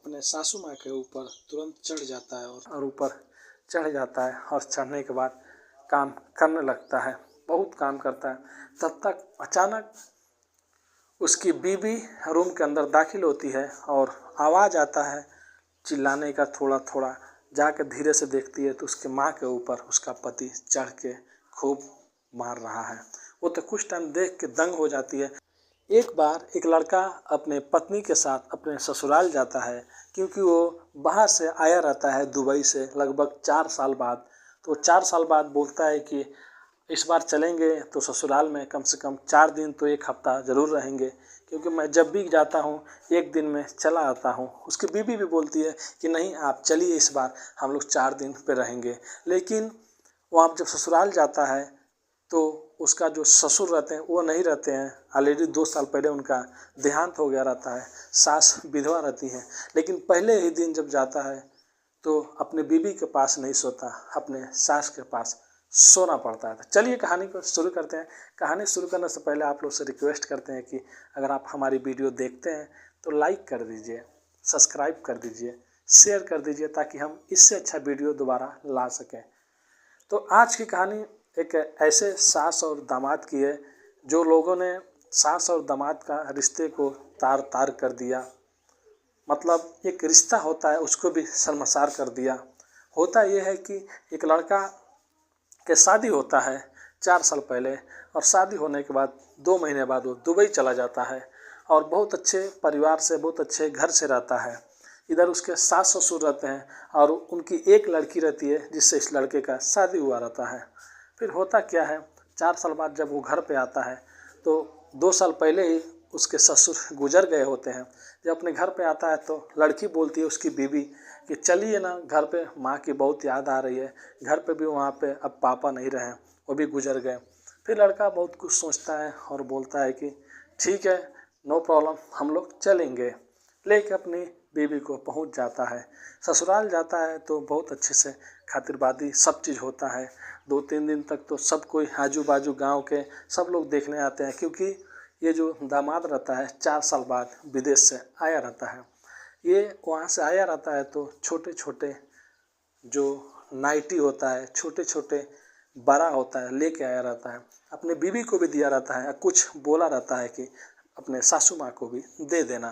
अपने सासू माँ के ऊपर तुरंत चढ़ जाता है और ऊपर चढ़ जाता है और चढ़ने के बाद काम करने लगता है, बहुत काम करता है। तब तक अचानक उसकी बीवी रूम के अंदर दाखिल होती है और आवाज़ आता है चिल्लाने का, थोड़ा थोड़ा जाकर धीरे से देखती है तो उसके माँ के ऊपर उसका पति चढ़ के खूब मार रहा है। वो तो कुछ टाइम देख के दंग हो जाती है। एक बार एक लड़का अपने पत्नी के साथ अपने ससुराल जाता है, क्योंकि वो बाहर से आया रहता है दुबई से लगभग 4 साल बाद। तो 4 साल बाद बोलता है कि इस बार चलेंगे तो ससुराल में कम से कम 4 दिन तो 1 हफ्ता ज़रूर रहेंगे, क्योंकि मैं जब भी जाता हूँ 1 दिन में चला आता हूँ। उसकी बीवी भी बोलती है कि नहीं आप चलिए, इस बार हम लोग 4 दिन पे रहेंगे। लेकिन वहाँ जब ससुराल जाता है तो उसका जो ससुर रहते हैं वो नहीं रहते हैं। ऑलरेडी 2 साल पहले उनका देहांत हो गया रहता है, सास विधवा रहती हैं। लेकिन पहले ही दिन जब जाता है तो अपने बीवी के पास नहीं सोता, अपने सास के पास सोना पड़ता है। तो चलिए कहानी को शुरू करते हैं। कहानी शुरू करने से पहले आप लोग से रिक्वेस्ट करते हैं कि अगर आप हमारी वीडियो देखते हैं तो लाइक कर दीजिए, सब्सक्राइब कर दीजिए, शेयर कर दीजिए, ताकि हम इससे अच्छा वीडियो दोबारा ला सकें। तो आज की कहानी एक ऐसे सास और दामाद की है जो लोगों ने सास और दामाद का रिश्ते को तार तार कर दिया। मतलब एक रिश्ता होता है उसको भी शर्मसार कर दिया। होता ये है कि एक लड़का के शादी होता है 4 साल पहले, और शादी होने के बाद 2 महीने बाद वो दुबई चला जाता है और बहुत अच्छे परिवार से, बहुत अच्छे घर से रहता है। इधर उसके सास ससुर रहते हैं और उनकी एक लड़की रहती है जिससे इस लड़के का शादी हुआ रहता है। फिर होता क्या है, 4 साल बाद जब वो घर पे आता है तो 2 साल पहले ही उसके ससुर गुजर गए होते हैं। जब अपने घर पे आता है तो लड़की बोलती है उसकी बीवी कि चलिए ना, घर पे माँ की बहुत याद आ रही है। घर पे भी वहाँ पे अब पापा नहीं रहे, वो भी गुजर गए। फिर लड़का बहुत कुछ सोचता है और बोलता है कि ठीक है, नो प्रॉब्लम, हम लोग चलेंगे। लेके अपनी बीवी को पहुँच जाता है। ससुराल जाता है तो बहुत अच्छे से खातिरबादी सब चीज़ होता है। 2-3 दिन तक तो सब कोई आजू बाजू गांव के सब लोग देखने आते हैं, क्योंकि ये जो दामाद रहता है 4 साल बाद विदेश से आया रहता है। ये वहाँ से आया रहता है तो छोटे छोटे जो नाइटी होता है, छोटे छोटे बड़ा होता है, लेके आया रहता है। अपने बीवी को भी दिया रहता है, कुछ बोला रहता है कि अपने सासू माँ को भी दे देना।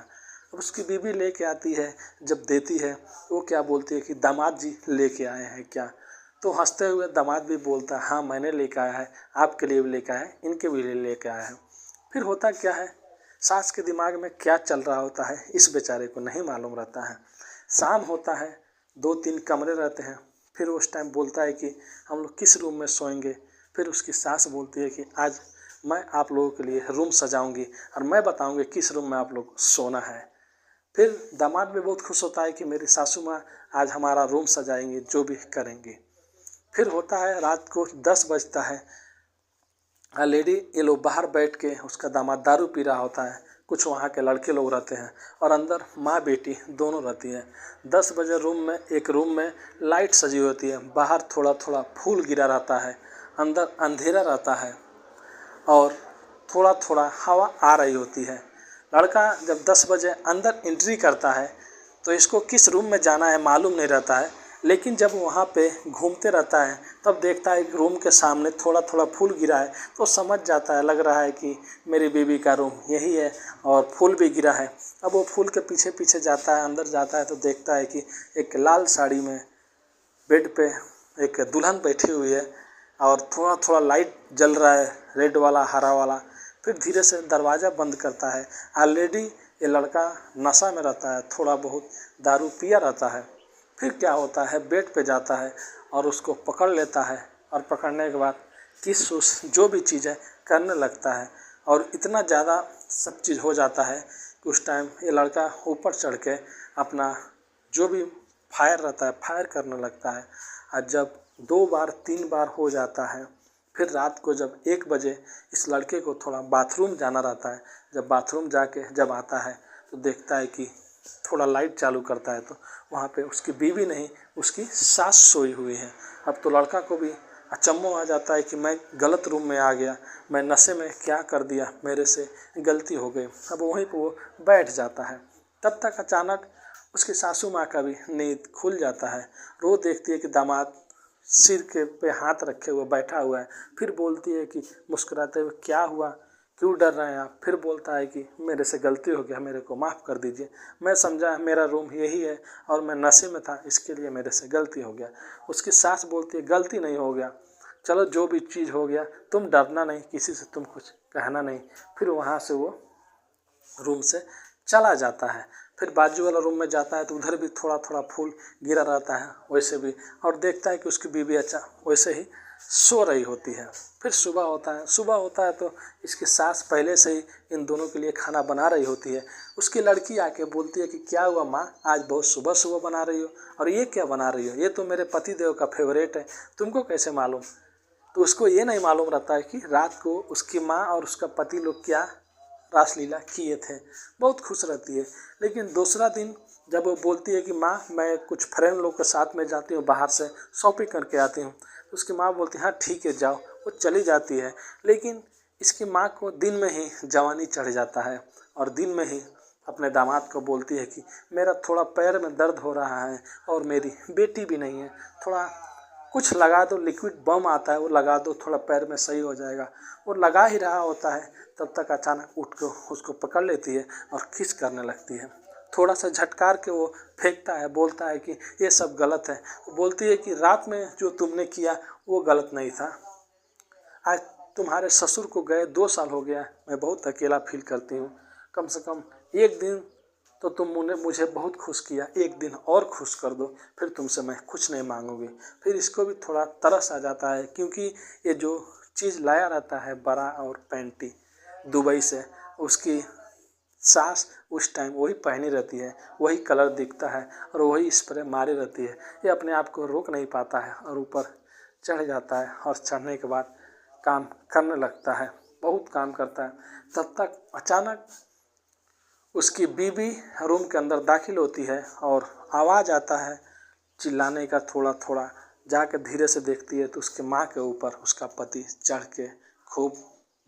अब उसकी बीवी लेके आती है, जब देती है वो क्या बोलती है कि दामाद जी लेके आए हैं क्या। तो हंसते हुए दामाद भी बोलता है हाँ मैंने लेके आया है, आपके लिए भी लेके आया है, इनके भी लिए लेके आया है। फिर होता क्या है, सास के दिमाग में क्या चल रहा होता है इस बेचारे को नहीं मालूम रहता है। शाम होता है, 2-3 कमरे रहते हैं। फिर उस टाइम बोलता है कि हम लोग किस रूम में सोएंगे। फिर उसकी सास बोलती है कि आज मैं आप लोगों के लिए रूम सजाऊंगी और मैं बताऊंगी किस रूम में आप लोग सोना है। फिर दामाद भी बहुत खुश होता है कि मेरी सासू माँ आज हमारा रूम सजाएंगी, जो भी करेंगी। फिर होता है रात को 10 बजता है। ऑलरेडी ये लोग बाहर बैठ के, उसका दामाद दारू पी रहा होता है, कुछ वहाँ के लड़के लोग रहते हैं और अंदर माँ बेटी दोनों रहती हैं। 10 बजे एक रूम में लाइट सजी होती है, बाहर थोड़ा थोड़ा फूल गिरा रहता है, अंदर अंधेरा रहता है और थोड़ा थोड़ा हवा आ रही होती है। लड़का जब 10 बजे अंदर एंट्री करता है तो इसको किस रूम में जाना है मालूम नहीं रहता है। लेकिन जब वहाँ पे घूमते रहता है तब देखता है कि रूम के सामने थोड़ा थोड़ा फूल गिरा है, तो समझ जाता है, लग रहा है कि मेरी बीवी का रूम यही है और फूल भी गिरा है। अब वो फूल के पीछे पीछे जाता है, अंदर जाता है तो देखता है कि एक लाल साड़ी में बेड पे एक दुल्हन बैठी हुई है और थोड़ा थोड़ा लाइट जल रहा है, रेड वाला, हरा वाला। फिर धीरे से दरवाज़ा बंद करता है। ऑलरेडी ये लड़का नशा में रहता है, थोड़ा बहुत दारू पिया रहता है। फिर क्या होता है, बेड पे जाता है और उसको पकड़ लेता है और पकड़ने के बाद किस उस जो भी चीज़ है करने लगता है। और इतना ज़्यादा सब चीज़ हो जाता है कि उस टाइम ये लड़का ऊपर चढ़ के अपना जो भी फायर रहता है फायर करने लगता है। और जब 2 बार 3 बार हो जाता है, फिर रात को जब 1 बजे इस लड़के को थोड़ा बाथरूम जाना रहता है। जब बाथरूम जाके जब आता है तो देखता है कि थोड़ा लाइट चालू करता है तो वहाँ पे उसकी बीवी नहीं, उसकी सास सोई हुई है। अब तो लड़का को भी अचंभव आ जाता है कि मैं गलत रूम में आ गया, मैं नशे में क्या कर दिया, मेरे से गलती हो गई। अब वहीं पर वो बैठ जाता है। तब तक अचानक उसकी सासू माँ का भी नींद खुल जाता है। रो देखती है कि दामाद सिर के पे हाथ रखे हुए बैठा हुआ है। फिर बोलती है कि मुस्कुराते हुए, क्या हुआ, क्यों डर रहे हैं आप? फिर बोलता है कि मेरे से गलती हो गया, मेरे को माफ़ कर दीजिए, मैं समझा मेरा रूम यही है और मैं नशे में था, इसके लिए मेरे से गलती हो गया। उसकी सास बोलती है, गलती नहीं हो गया, चलो जो भी चीज़ हो गया, तुम डरना नहीं, किसी से तुम कुछ कहना नहीं। फिर वहाँ से वो रूम से चला जाता है। फिर बाजू वाला रूम में जाता है तो उधर भी थोड़ा थोड़ा फूल गिरा रहता है वैसे भी, और देखता है कि उसकी बीवी अच्छा वैसे ही सो रही होती है। फिर सुबह होता है तो इसकी सास पहले से ही इन दोनों के लिए खाना बना रही होती है। उसकी लड़की आके बोलती है कि क्या हुआ माँ, आज बहुत सुबह सुबह बना रही हो, और ये क्या बना रही हो, ये तो मेरे पति देव का फेवरेट है, तुमको कैसे मालूम? तो उसको ये नहीं मालूम रहता है कि रात को उसकी माँ और उसका पति लोग क्या रासलीला किए थे। बहुत खुश रहती है। लेकिन दूसरा दिन जब वो बोलती है कि माँ मैं कुछ फ्रेंड लोग के साथ में जाती हूँ, बाहर से शॉपिंग करके आती हूँ, तो उसकी माँ बोलती है हाँ ठीक है जाओ। वो चली जाती है। लेकिन इसकी माँ को दिन में ही जवानी चढ़ जाता है और दिन में ही अपने दामाद को बोलती है कि मेरा थोड़ा पैर में दर्द हो रहा है और मेरी बेटी भी नहीं है, थोड़ा कुछ लगा दो, लिक्विड बम आता है वो लगा दो, थोड़ा पैर में सही हो जाएगा। वो लगा ही रहा होता है, तब तक अचानक उठ के उसको पकड़ लेती है और किस करने लगती है। थोड़ा सा झटकार के वो फेंकता है, बोलता है कि ये सब गलत है। वो बोलती है कि रात में जो तुमने किया वो गलत नहीं था, आज तुम्हारे ससुर को गए 2 साल हो गया, मैं बहुत अकेला फील करती हूँ, कम से कम एक दिन तो तुमने मुझे बहुत खुश किया, एक दिन और खुश कर दो, फिर तुमसे मैं कुछ नहीं मांगूंगी। फिर इसको भी थोड़ा तरस आ जाता है, क्योंकि ये जो चीज़ लाया रहता है बरा और पैंटी दुबई से, उसकी सास उस टाइम वही पहनी रहती है, वही कलर दिखता है और वही स्प्रे मारी रहती है। ये अपने आप को रोक नहीं पाता है और ऊपर चढ़ जाता है और चढ़ने के बाद काम करने लगता है, बहुत काम करता है। तब तक अचानक उसकी बीवी रूम के अंदर दाखिल होती है और आवाज़ आता है चिल्लाने का, थोड़ा थोड़ा जाकर धीरे से देखती है तो उसके माँ के ऊपर उसका पति चढ़ के खूब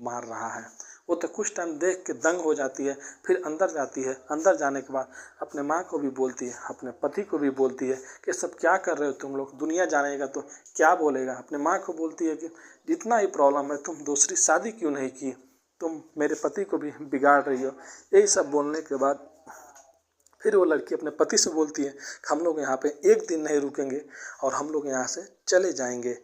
मार रहा है। वो तो कुछ टाइम देख के दंग हो जाती है। फिर अंदर जाती है, अंदर जाने के बाद अपने माँ को भी बोलती है, अपने पति को भी बोलती है कि सब क्या कर रहे हो तुम लोग, दुनिया जानेगा तो क्या बोलेगा। अपने माँ को बोलती है कि जितना ही प्रॉब्लम है तुम दूसरी शादी क्यों नहीं की, तुम मेरे पति को भी बिगाड़ रही हो। यही सब बोलने के बाद फिर वो लड़की अपने पति से बोलती है कि हम लोग यहाँ पे एक दिन नहीं रुकेंगे और हम लोग यहाँ से चले जाएंगे।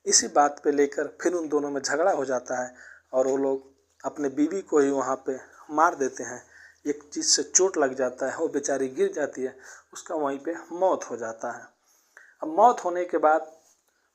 इसी बात पे लेकर फिर उन दोनों में झगड़ा हो जाता है और वो लोग अपने बीवी को ही वहाँ पे मार देते हैं। एक चीज़ से चोट लग जाता है, वो बेचारी गिर जाती है, उसका वहीं पे मौत हो जाता है। अब मौत होने के बाद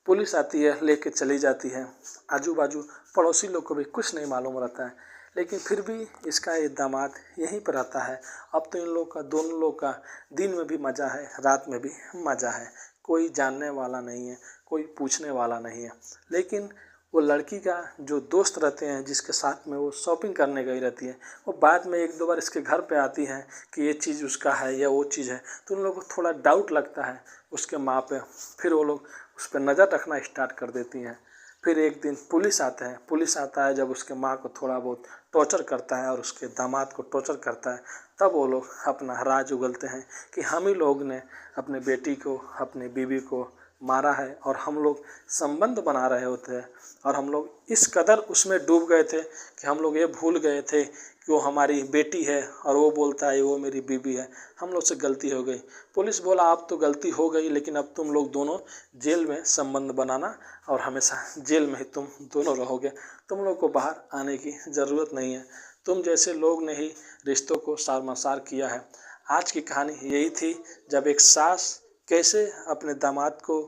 पुलिस आती है, लेके चली जाती है। आजू बाजू पड़ोसी लोग को भी कुछ नहीं मालूम रहता है, लेकिन फिर भी इसका ये दामाद यहीं पर रहता है। अब तो इन लोग का, दोनों लोग का दिन में भी मज़ा है, रात में भी मज़ा है। कोई जानने वाला नहीं है, कोई पूछने वाला नहीं है। लेकिन वो लड़की का जो दोस्त रहते हैं, जिसके साथ में वो शॉपिंग करने गई रहती है, वो बाद में 1-2 बार इसके घर पे आती हैं कि ये चीज़ उसका है या वो चीज़ है, तो उन लोगों को थोड़ा डाउट लगता है उसके माँ पे। फिर वो लोग उस पर नज़र रखना स्टार्ट कर देती हैं। फिर एक दिन पुलिस आता है, जब उसके माँ को थोड़ा बहुत टॉर्चर करता है और उसके दामाद को टॉर्चर करता है, तब वो लोग अपना राज उगलते हैं कि हम ही लोग ने अपने बेटी को, अपनी बीवी को मारा है और हम लोग संबंध बना रहे होते हैं और हम लोग इस कदर उसमें डूब गए थे कि हम लोग ये भूल गए थे कि वो हमारी बेटी है और वो बोलता है वो मेरी बीवी है, हम लोग से गलती हो गई। पुलिस बोला अब तो गलती हो गई, लेकिन अब तुम लोग दोनों जेल में संबंध बनाना और हमेशा जेल में ही तुम दोनों रहोगे, तुम लोग को बाहर आने की ज़रूरत नहीं है, तुम जैसे लोग ने ही रिश्तों को सारमसार किया है। आज की कहानी यही थी, जब एक सास कैसे अपने दामाद को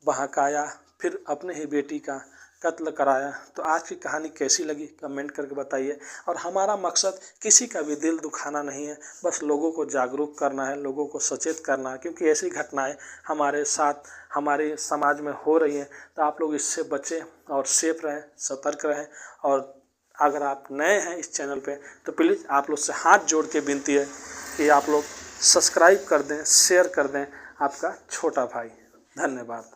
बहकाया, फिर अपने ही बेटी का कत्ल कराया। तो आज की कहानी कैसी लगी कमेंट करके बताइए। और हमारा मकसद किसी का भी दिल दुखाना नहीं है, बस लोगों को जागरूक करना है, लोगों को सचेत करना है, क्योंकि ऐसी घटनाएं हमारे साथ हमारे समाज में हो रही हैं। तो आप लोग इससे बचें और सेफ रहें, सतर्क रहें। और अगर आप नए हैं इस चैनल पे तो प्लीज़ आप लोग से हाथ जोड़ के विनती है कि आप लोग सब्सक्राइब कर दें, शेयर कर दें। आपका छोटा भाई। धन्यवाद।